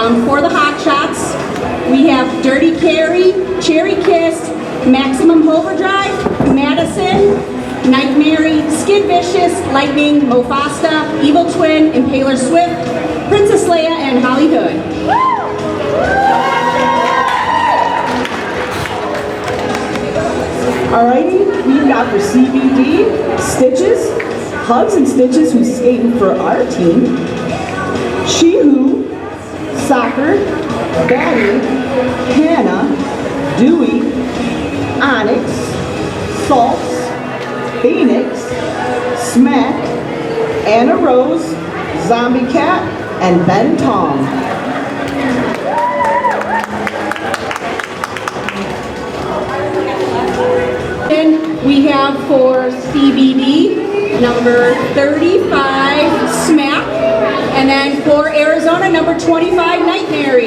For the hot shots, we have Dirty Carrie, Cherry Kiss, Maximum Overdrive, Madison, Nightmare, Skid Vicious, Lightning, Mofasta, Evil Twin, Impaler Swift, Princess Leia, and Holly Hood. Alrighty, we've got for CBD, Stitches, Hugs and Stitches, who's skating for our team, She Who, Soccer, Batty, Hannah, Dewey, Onyx, Salts, Phoenix, Smack, Anna Rose, Zombie Cat, and Ben Tong. Then we have for CBD, number 35, Smack. And then for Arizona, number 25, Nightmare.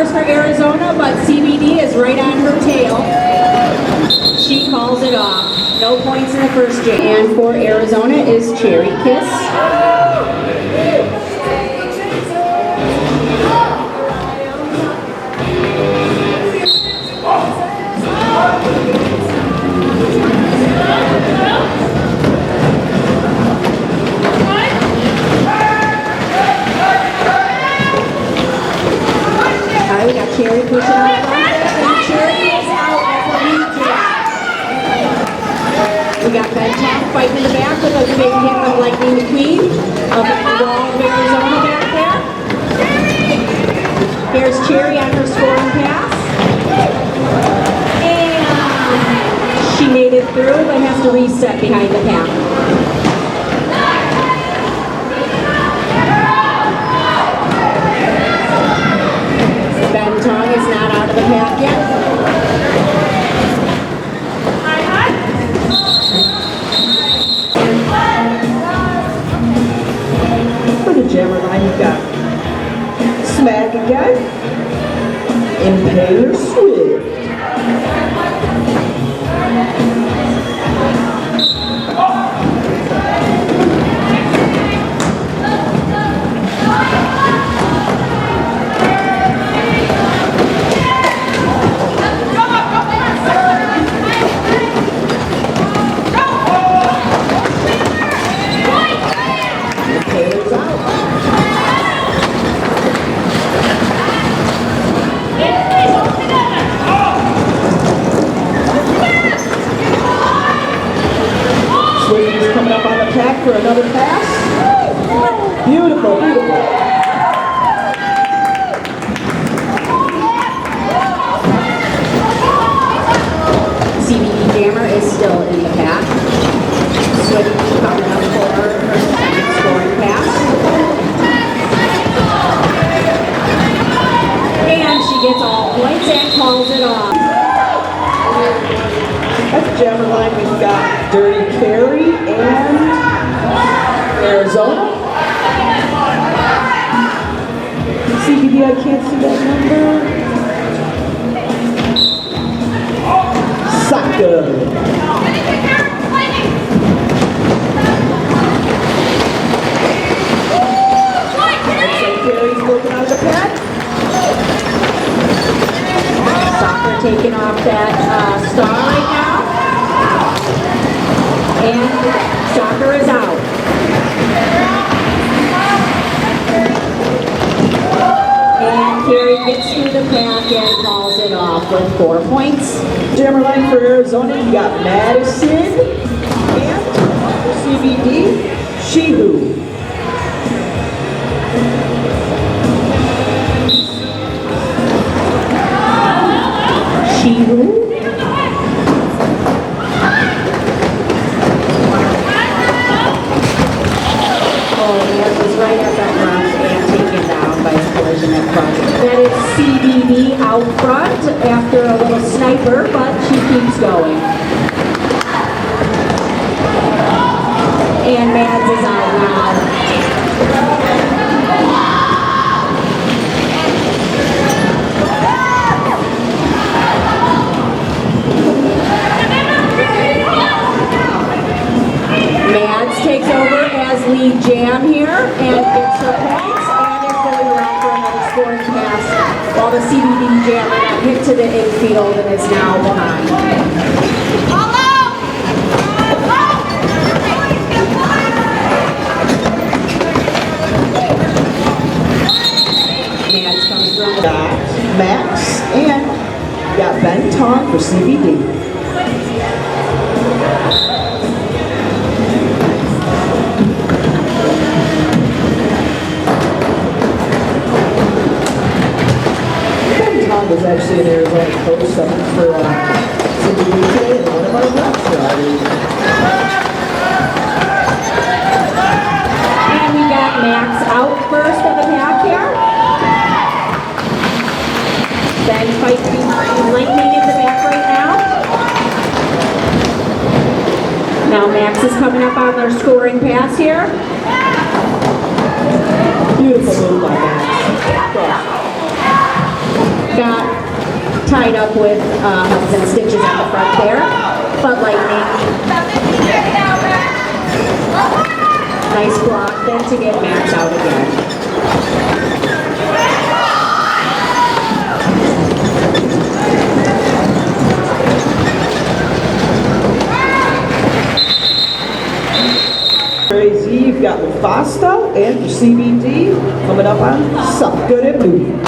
For Arizona, but CBD is right on her tail. She calls it off. No points in the first game. And for Arizona is Cherry Kiss. We got Cherry pushing up front, and Cherry is out as a lead jab. We got Ben Tong fighting in the back with a big hit with Lightning McQueen up at the wall of Arizona back there. Here's Cherry on her scoring pass. And she made it through, but has to reset behind the pack. Ben Tong is not out of the pack yet. For the jammer line, you've got Smack again, Impaler Swift, for another pass. Beautiful, beautiful. CBD Jammer is still in the pack. Swift coming up for her second scoring pass. And she gets all points and calls it off. At the jammer line, we've got Dirty Carrie and Arizona. CBD, I can't see that number. Soccer. Carrie's working out of the pack. Soccer taking off that star right now. And Soccer is out. And Carrie gets through the pack and calls it off with 4 points. Jammer line for Arizona, you got Madison and CBD, She Who. She Who? Right at that round and taken down by a collision at front. That is CBD out front after a of a sniper, but she keeps going. And Mads is out now. Mads takes over as lead jam here and gets her points and is going around for another scoring pass while the CBD jammer got hit to the infield and is now behind. Mads comes through. Got Max and got Ben Tong for CBD. Was actually an Arizona coach for CBD today, and one of our reps And we got Max out first of the pack here. Then fighting behind Lightning in the back right now. Now Max is coming up on their scoring pass here. Beautiful move by Max. Got tied up with hooks and stitches at the front there, but Lightning. Nice block then to get Max out again. Crazy, you've got Mufasta and for CBD coming up on Suck Good and Movie.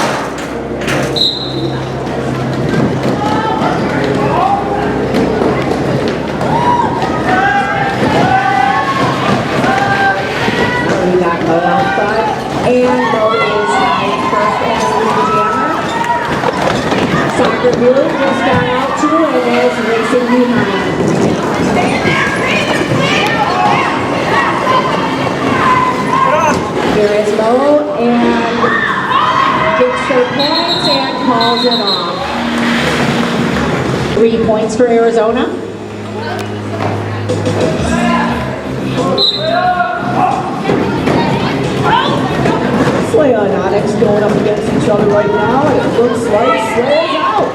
And Mo is tied first as lead jammer. Soccer Blue just got out too and is racing behind. Here is Mo and gets their points and calls it off. 3 points for Arizona. Slay and Onyx going up against each other right now, and it looks like Slay is out.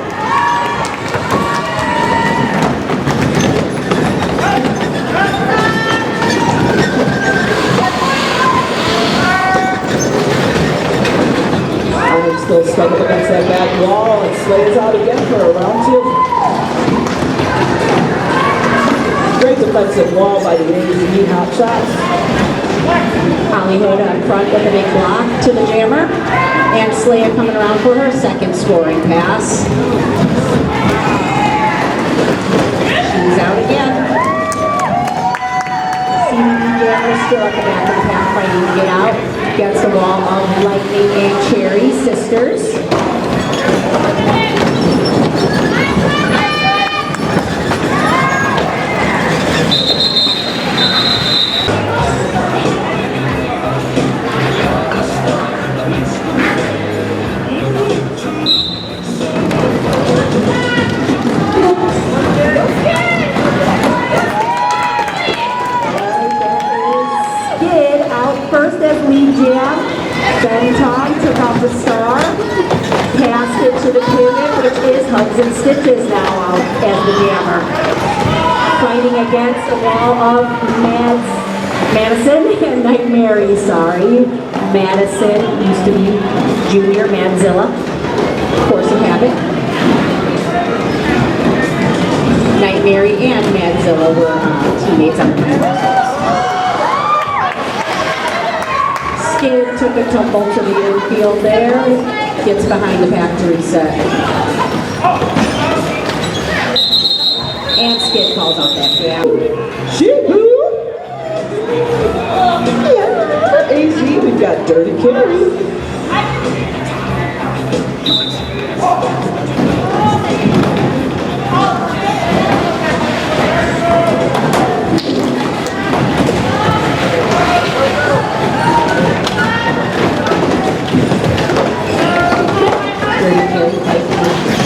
Onyx still stuck up against that back wall, and Slay is out again for a round two. Great defensive wall by the A's, hot shots. Hollywood up front with a big block to the jammer. And Slaya coming around for her second scoring pass. She's out again. CBD jammer still at the back of the pack fighting to get out. Against the wall of Lightning and Cherry sisters. Ben Tom took off the star, passed it to the pivot, which is Hugs and Stitches now out as the jammer. Fighting against the wall of Madison and Night Mary, sorry. Madison used to be Junior Madzilla, Force of Habit. Night Mary and Madzilla were teammates on the team. Skid took a tumble to the infield there, gets behind the pack to reset. And Skid calls off that jam. Shoo-hoo! And for AZ, we've got Dirty Carry.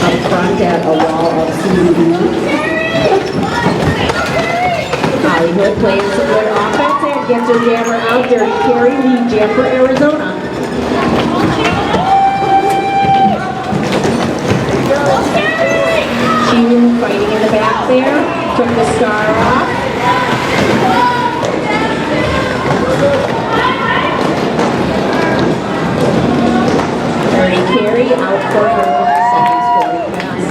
Up front at a wall good, playing some good offense and gets her jammer out. Dirty carry, lead jam for Arizona. Q fighting in the back there, took the star off. Dirty carry out for her second scoring pass.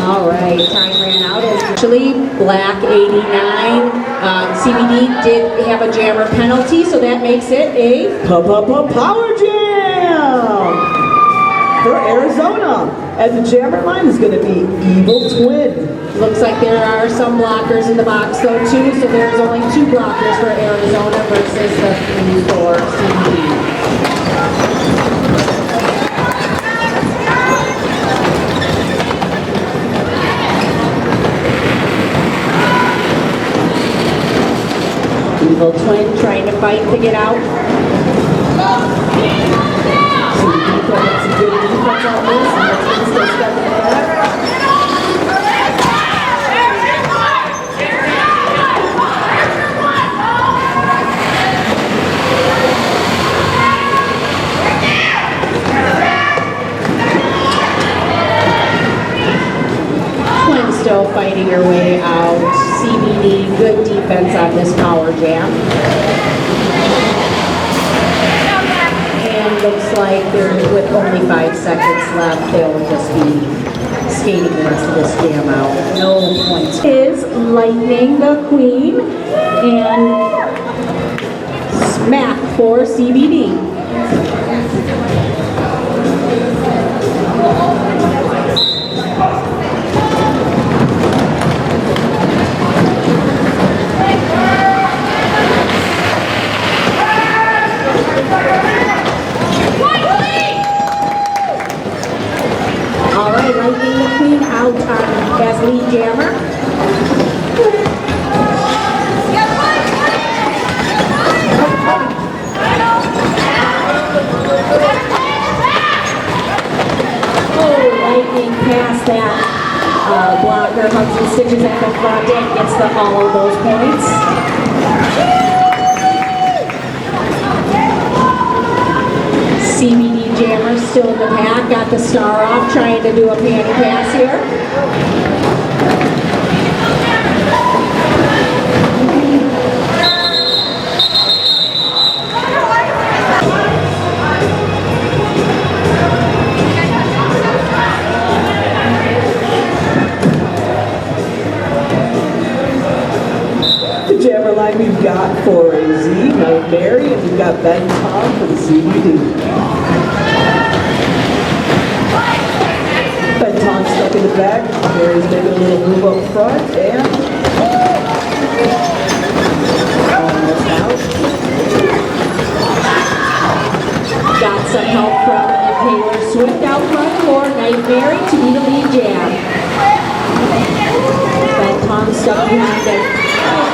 All right, time ran out. Actually, black 89. CBD did have a jammer penalty, so that makes it a Power Jam for Arizona. And the jammer line is going to be Evil Twin. Looks like there are some blockers in the box though too, so there's only 2 blockers for Arizona versus the 3 for CBD. Evil Twin trying to fight to get out. CBD putting some good defense on this, and let's get still stuck in there. Still fighting her way out. CBD, good defense on this power jam. And looks like with only 5 seconds left, they'll just be skating the rest of this jam out. No points. Is Lightning the Queen and smack for CBD. Lightning the Queen out as lead jammer. Oh, Lightning past that blocker, hugs and stitches at the front end, gets all of those points. CBD jammer still in the pack, got the star off, trying to do a panty pass here. The jammer line we've got for AZ, Night Mary, and we've got Ben Tom for the CBD. Ben Tom stuck in the back. Mary's making a little move up front and almost out. Got some help from Taylor Swift out front for Night Mary to be the lead jam. Ben Tom stuck behind a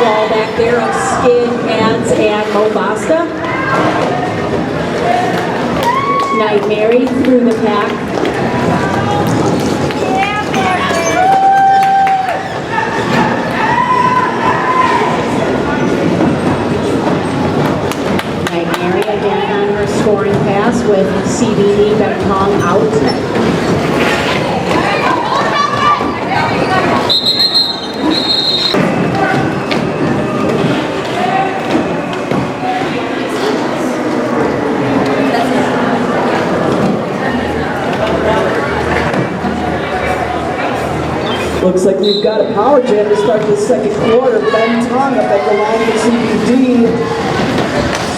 wall back there of Skid, Ads, and Mo Basta. Night Mary through the pack. Scoring pass with CBD Bentong out. Looks like we've got a power jam to start the second quarter. Bentong up at the line for CBD.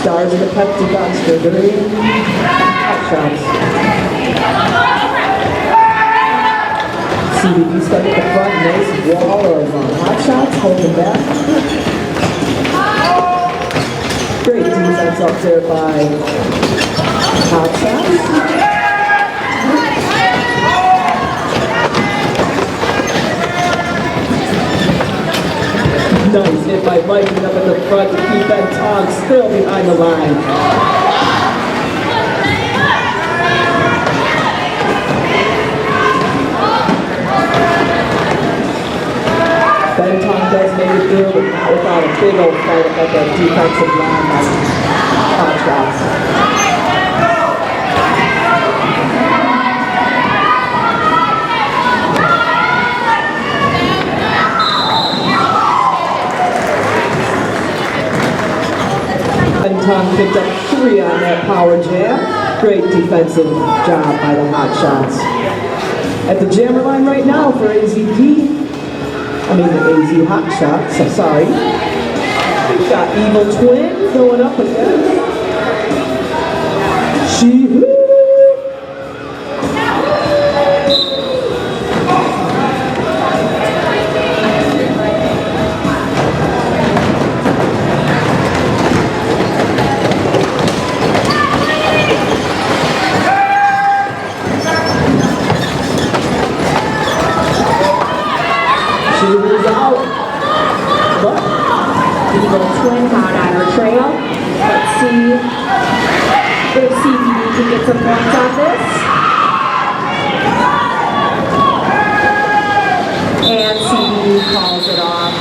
Stars in the Pepsi distributing hot shots. CBD stuck at the front, nice wall of hot shots, holding back. Great defense up there by hot shots. Nice hit by Viking up at the front to keep Ben Tong still behind the line. Ben Tong does make it through, but not without a big old fight up at that defensive line by Hot Shots. Tom picked up 3 on that power jam. Great defensive job by the Hot Shots. At the jammer line right now for AZP, the AZ Hot Shots, I'm sorry. We've got Evil Twin going up again. Twin out on her trail. Let's see if CBD can get some points on this. And CBD calls it off.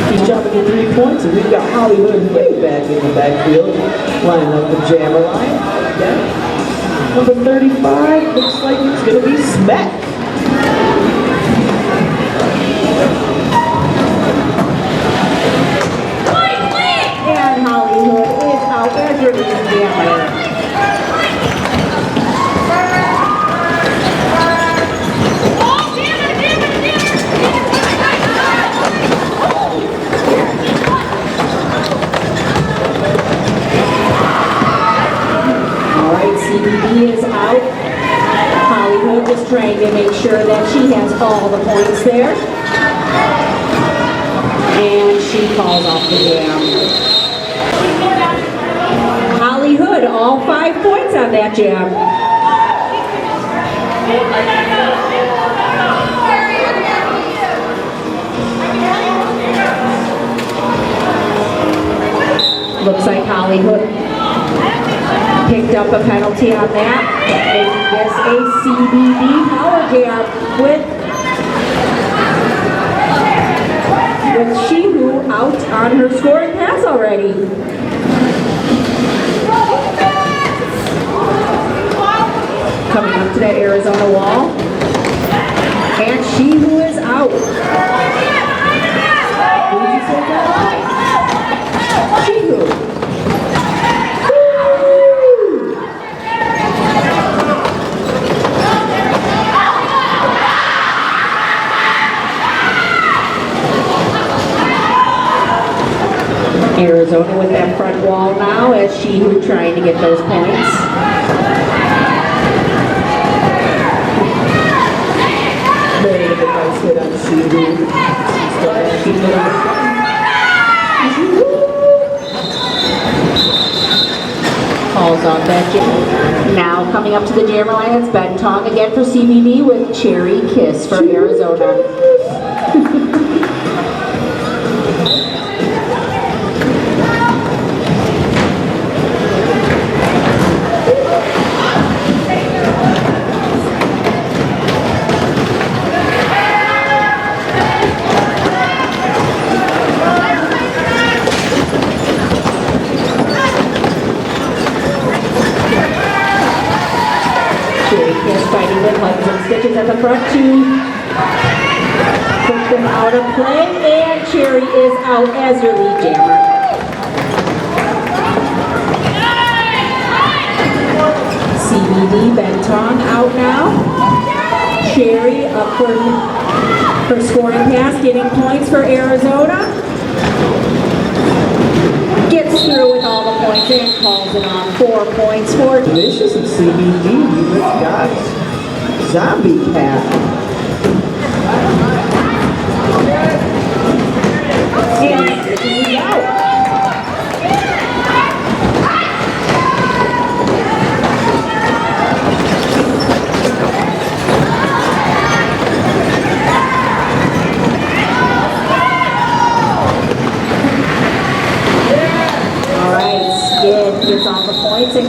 He's jumping to 3 points, and we've got Hollywood way back in the backfield, lining up the jammer line. Yeah. Number 35 looks like it's going to be Smack. Hollywood is out as your lead jammer. All right, CBD is out. Hollywood is trying to make sure that she has all the points there. And she calls off the jam. Hollywood, all 5 points on that jam. Looks like Hollywood picked up a penalty on that. And gets a CBD power jam with Shihu out on her scoring pass already. Coming up to that Arizona wall. And Shihu is out. Who did you say that? Shihu. Arizona with that front wall now as Shihu trying to get those points. Very good nice hit on Shihu. Calls off that jam. Now coming up to the jammer line, it's Ben Tong again for CBD with Cherry Kiss for Arizona. Fighting with hugs and stitches at the front to put them out of play, and Cherry is out as your lead jammer. CBD Ben Tong out now. Cherry up for scoring pass, getting points for Arizona. Gets through with all the points and calls it on. 4 points for Vicious and CBD. We've got Zombie Cat. And he's out.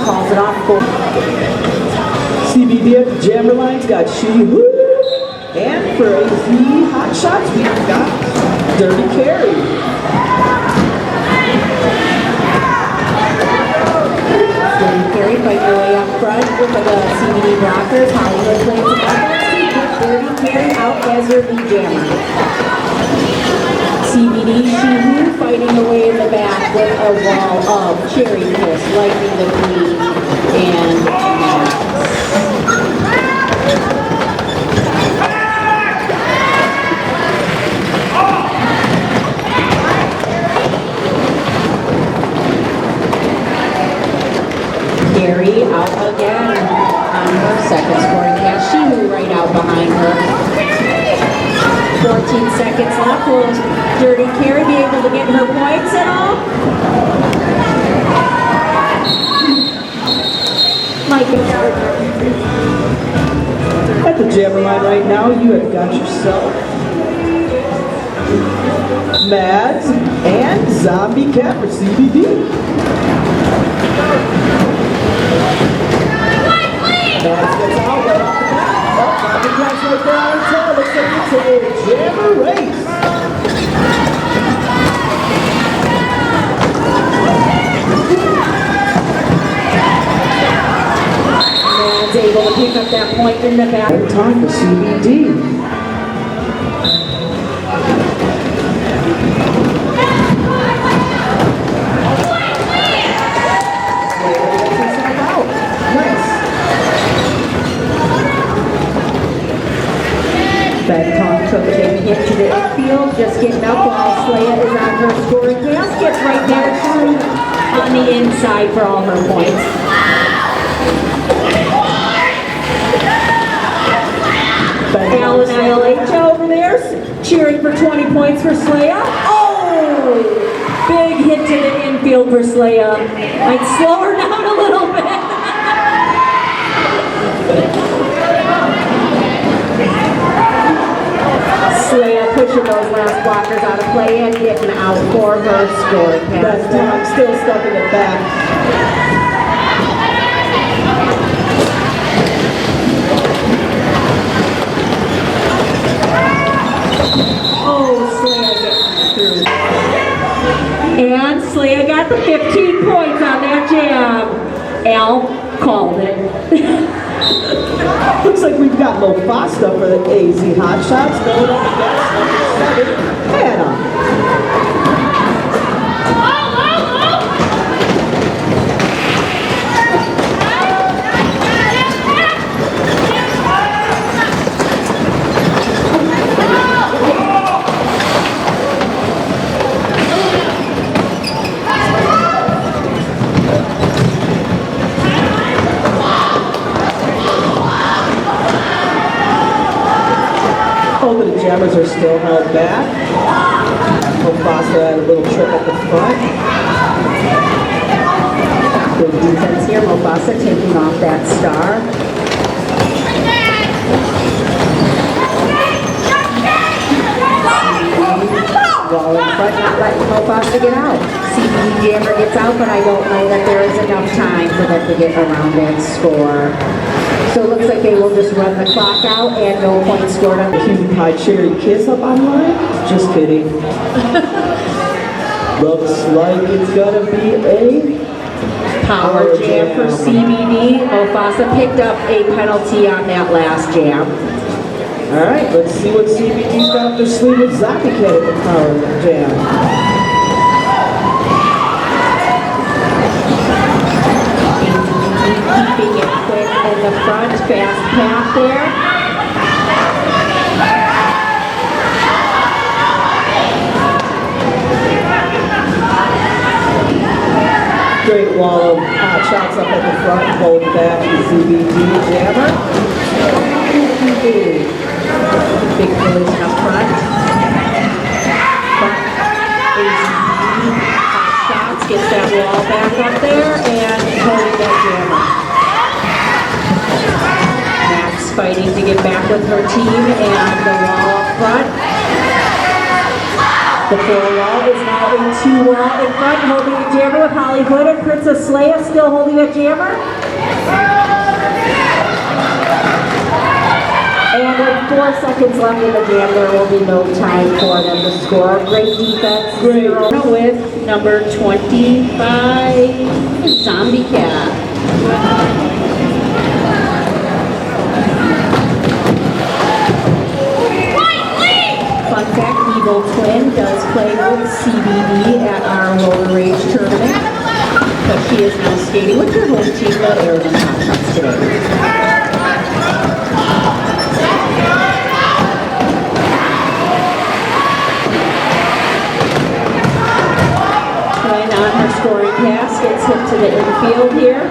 calls it off. CBD at the jammer line's got She Who. And for AZ Hot Shots, we've got Dirty Carry. Dirty Carry fighting her way up front with the CBD blockers. Hollywood plays the offense to get Dirty Carry out as her lead jammer. CBD, She Who fighting away in the back with a wall of Cherry Kiss, Lightning the Queen, and Max. Gary out again on her second scoring pass. She Who right out behind her. 14 seconds left. Will Dirty Carry be able to get her points at all? At the jammer line right now, you have got yourself Mads and Zombie Cat for CBD. Mads gets out right off the bat. Oh, Zombie Cat's right there on his tail. Looks like it's a jammer race. Mads able to pick up that point in the back. And time for CBD. Benton took a big hit to the infield, just getting up while Slaya is on her scoring pass. Gets right there through on the inside for all her points. Alan ILH over there, cheering for 20 points for Slaya. Oh! Big hit to the infield for Slaya. Might slow her down a little bit. Slaya pushing those last blockers out of play and getting out for her scoring pass. That's still stuck in the back. Oh, Slaya getting through. And Slaya got the 15 points on that jam. Al called it. Looks like we've got Mofasta for the AZ Hot Shots going up against number 7, Hannah. The jammers are still held back. Mofasta had a little trip at the front. Good defense here. Mofasta taking off that star. Wall in front, not letting Mofasta get out. CBD jammer gets out, but I don't know that there is enough time for them to get around and score. So it looks like they will just run the clock out and no points scored on the Cutie Pie Cherry Kiss up online? Just kidding. Looks like it's gonna be a power jam for CBD. Mofasta picked up a penalty on that last jam. Alright, let's see what CBD's got up their sleeve with Zombie Cat at the power jam. Keeping it quick in the front, fast path there. Great wall of hot shots up at the front, hold back the CBD jammer. Big collision up front. AZB, hot shots, gets that wall back up there and holding that jammer. Max fighting to get back with her team and the wall up front. The 4-wall is now a 2-wall in front, holding a jammer with Hollywood and Princess Leia still holding a jammer. And with 4 seconds left in the jam, there will be no time for them to score. Great defense, 0 with number 25, Zombie Cat. Fun fact, Evil Twin does play with CBD at our roller rage tournament, but she is now skating with her home team, the Arizona Hotshotts today. Twin on her scoring pass, gets hit to the infield here.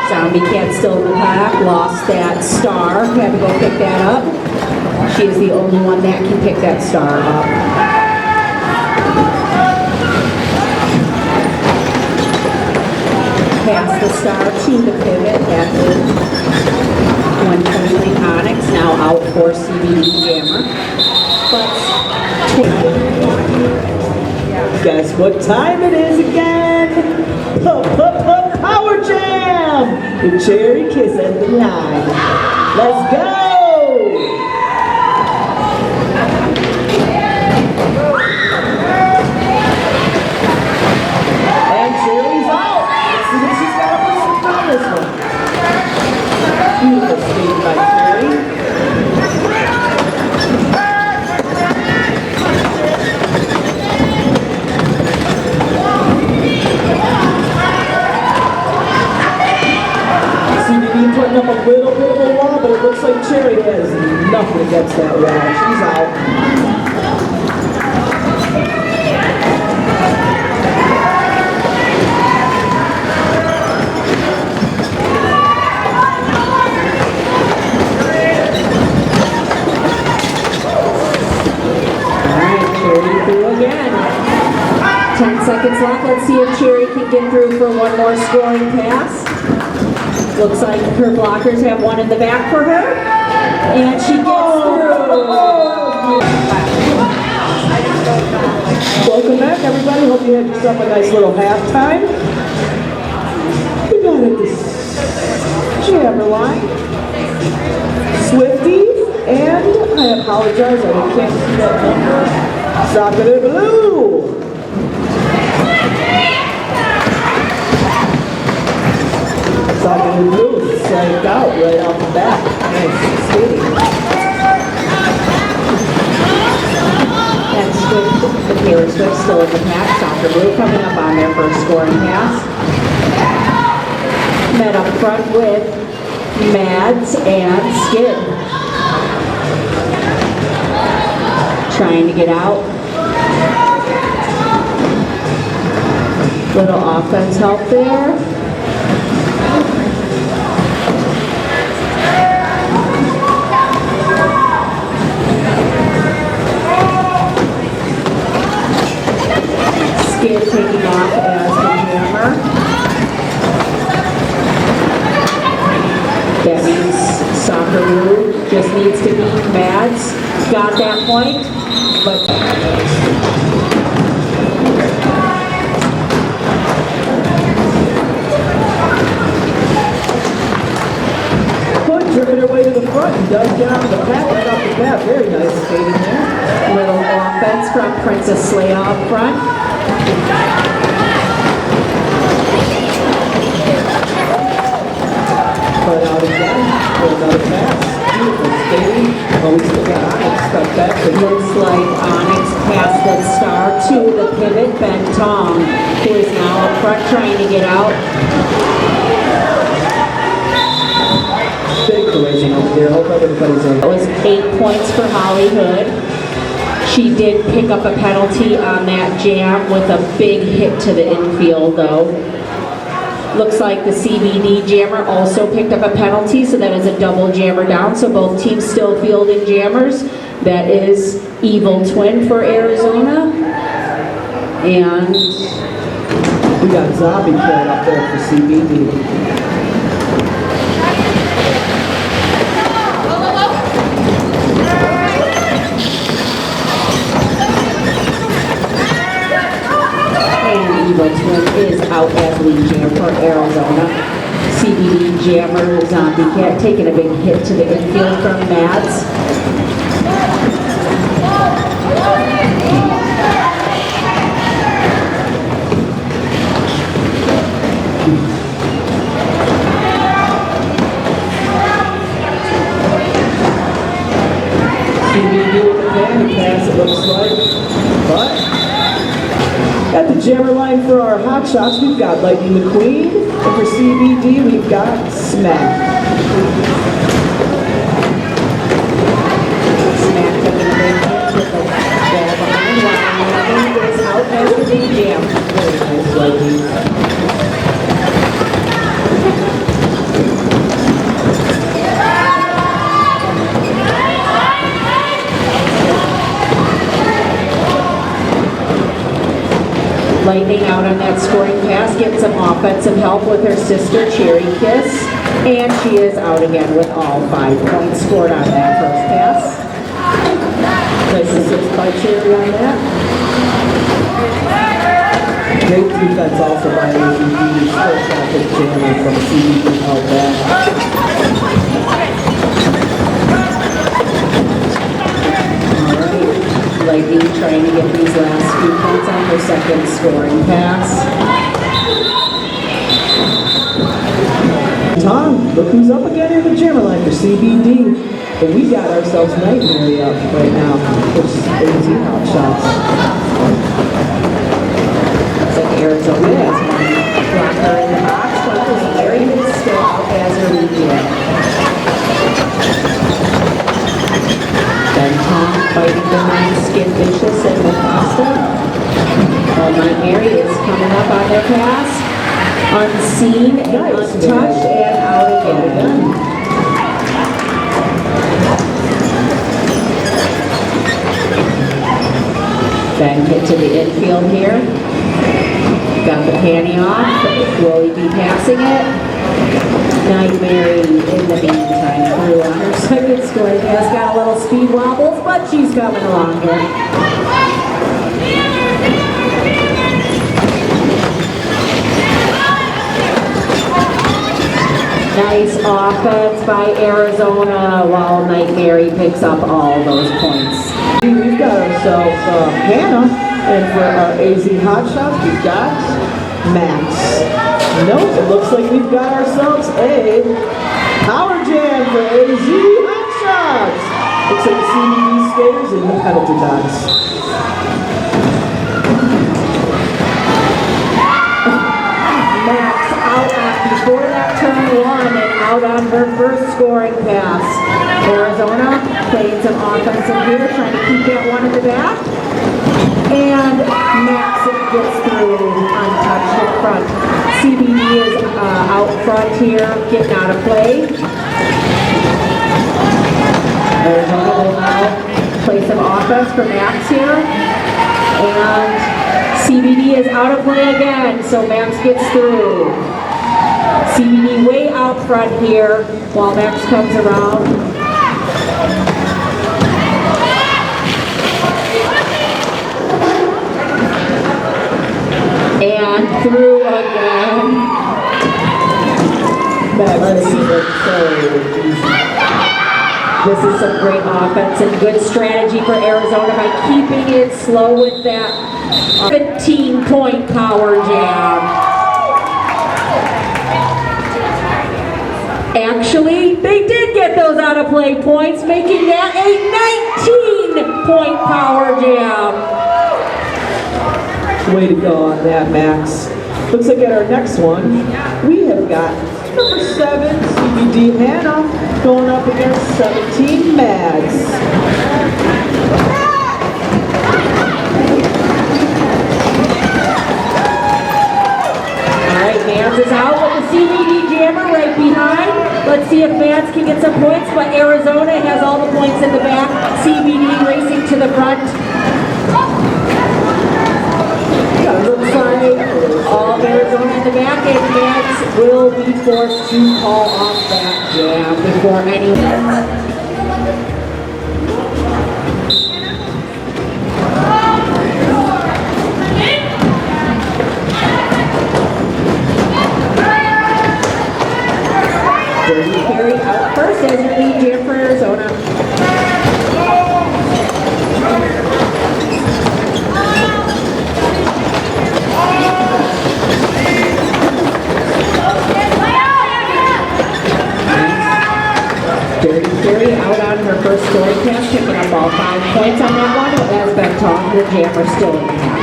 Zombie Cat still in the pack, lost that star, had to go pick that up. She is the only one that can pick that star up. Pass the star to the pivot, that is 120 Onyx, now out for CBD Jammer. But Guess what time it is again? Power Jam! The Cherry Kiss at the line. Let's go! And Cherry's out. Let's see what she's got up her sleeve on this one. Beautiful skate by Cherry. CBD putting up a little bit of a wall, but it looks like Cherry has nothing against that wall. She's out. Alright, Cherry through again. 10 seconds left. Let's see if Cherry can get through for one more scoring pass. Looks like her blockers have one in the back for her. And she gets through. Welcome back, everybody. Hope you had yourself a nice little halftime. We got at this jammer line. Swifty, and I apologize, I can't see that number. Soccer Blue. Soccer Blue psyched out right off the bat. Nice skating. And Swift, the Taylor Swift still in the pack. Soccer Blue coming up on their first scoring pass. Met up front with Mads and Skid. Trying to get out. Little offense help there. Skid taking off as the jammer. That means Soccer Blue just needs to beat Mads. Got that point, but Driven her way to the front and does get out of the path right off the bat. Very nice skating there. little offense from Princess Leia up front. Put out again. Put another pass. Beautiful skating. Oh, we still got Onyx stuck back. Looks like Onyx passed the star to the pivot, Ben Tong, who is now up front trying to get out. Big collision over here. Hope everybody's in. That was 8 points for Holly Hood. She did pick up a penalty on that jam with a big hit to the infield though. Looks like the CBD jammer also picked up a penalty, so that is a double jammer down. So both teams still fielding jammers. That is Evil Twin for Arizona. And we got Zombie Cat up there for CBD. out as lead jam for Arizona. CBD jammer Zombie Cat taking a big hit to the infield from Mads. CBD with the panty pass, it looks like. But at the jammer line for our hot shots, we've got Lightning McQueen. And for CBD, we've got Smack. Smack taking a big hit with the ball behind while Lightning is out as the lead jam. Very nice, Lightning. Lightning out on that scoring pass, getting some offensive help with her sister, Cherry Kiss. And she is out again with all 5 points scored on that first pass. Nice assist by Cherry on that. Great defense also by AZD. Still traffic jammer from CBD out back. Lightning trying to get these last few points on her second scoring pass. Tom, look who's up again in the jammer line for CBD. But we got ourselves Nightmare up right now, which is AZ hot shots. Looks like Arizona has one blocker in the box, but there's Larry is still out as her lead jam. Then Tom fighting behind Skin Vicious and Mufasa. Mary is coming up on their pass. Unseen and untouched and out again. Then hit to the infield here. Got the panty off. Will he be passing it? Nightmare in the meantime through on her second scoring pass. Got a little speed wobbles, but she's coming along here. Nice offense by Arizona while Nightmare picks up all those points. We've got ourselves Hannah, and for our AZ hot shots, we've got Max. Nope, it looks like we've got ourselves a power jam for AZ hot shots. Looks like the CBD skaters and the penalty box. Max out before that turn 1 and out on her first scoring pass. Arizona playing some offensive here, trying to keep that one in the back. And Max gets through untouched in front. CBD is out front here, getting out of play. Arizona will now play some offense for Max here. And CBD is out of play again, so Max gets through. CBD way out front here while Max comes around. And through again. Let's see. This is some great offense and good strategy for Arizona by keeping it slow with that 15-point power jam. Actually, they did get those out of play points, making that a 19-point power jam. Way to go on that, Max. Looks like at our next one, we have got number 7, CBD Hannah, going up against 17, Mads. All right, Mads is out with the CBD jammer right behind. Let's see if Mads can get some points, but Arizona has all the points in the back. CBD racing to the front. Looks like all of Arizona in the back, and Mads will be forced to call off that jam before anyone. Carey out on her first scoring pass, picking up all 5 points on that one. As Ben Tong, the jammer still in the half.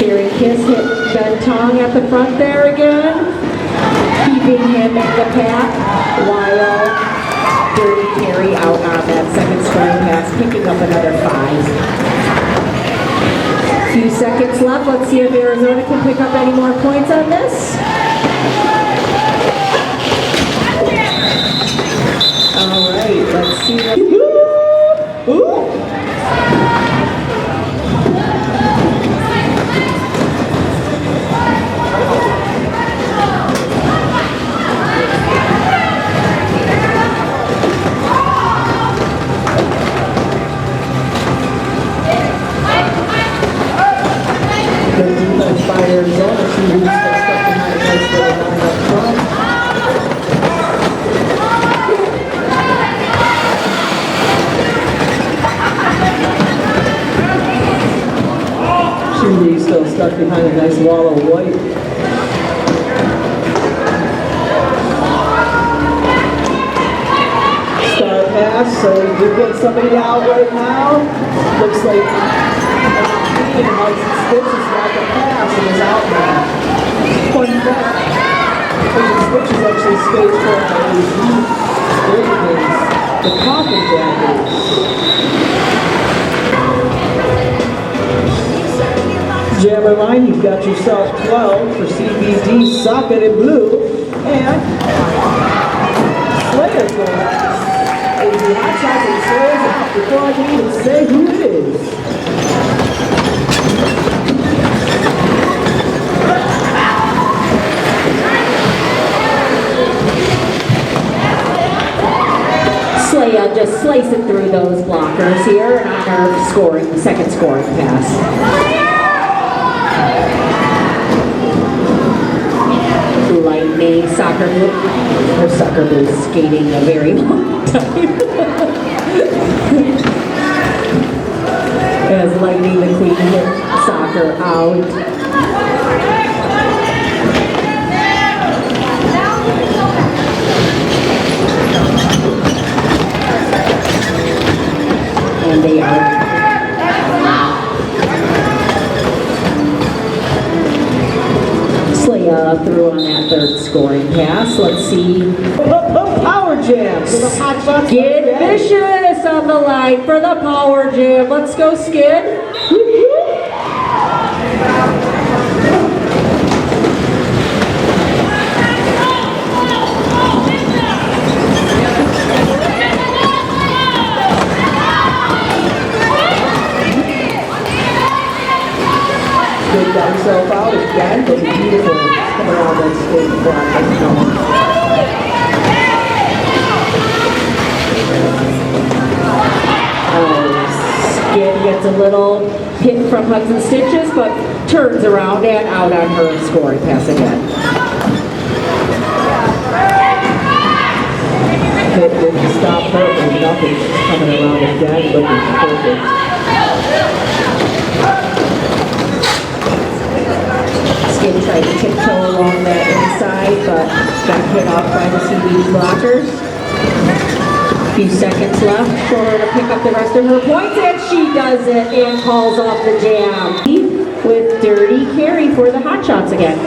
Cherry Kiss hit Ben Tong at the front there again, keeping him in the pack, while Dirty Carey out on that second scoring pass, picking up another 5. Few seconds left. Let's see if Arizona can pick up any more points on this. All right, let's see what... Good defense by Arizona. She really stuck behind a nice little line up front. She really still stuck behind a nice wall of white. Star pass, so we do get somebody out right now. Looks like Stitches got the pass and is out now. Fun fact, Stitches actually staged for the Coffin Jackets. Jammer line, you've got yourself 12 for CBD, Socket in blue, and Slayer's going out. AZ Hot Shots and Slayer's out before I can even say who it is. Slaya just slicing through those blockers here on her scoring, the second scoring pass. Lightning soccer blue. Her soccer blue skating a very long time. As Lightning the Queen hit soccer out. And they are Slaya through on that third scoring pass. Let's see. Power jam for the Hot Shots. Skid Vicious on the line for the power jam. Let's go, Skid. Skid got himself out again, but he's beautiful. Coming around that skate block. Skid gets a little hit from Hugs and Stitches, but turns around and out on her scoring pass again. Hit didn't stop her, but nothing. She's coming around again, looking perfect. Skid tried to tiptoe along that inside, but got hit off by the CBD blockers. Few seconds left for her to pick up the rest of her points, and she does it and calls off the jam. With Dirty Carey for the Hot Shots again.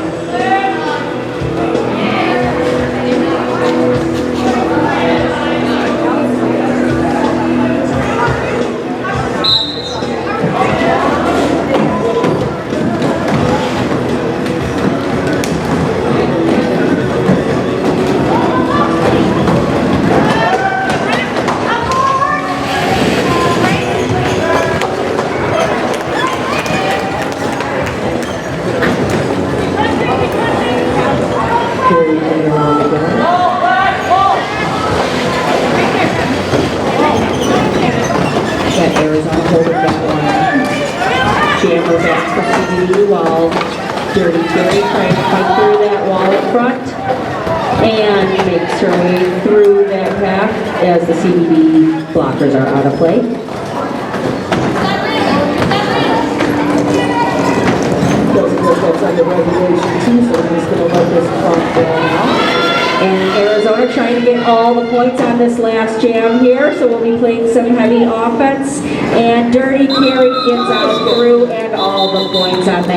Jammer back for CBD while Dirty Carey trying to fight through that wall up front and makes her way through that path as the CBD blockers are out of play. Doesn't look that's under regulation too, so we're just going to about this clump there now. And Arizona trying to get all the points on this last jam here, so we'll be playing some heavy offense. And Dirty Carry gets out through and all the points on that.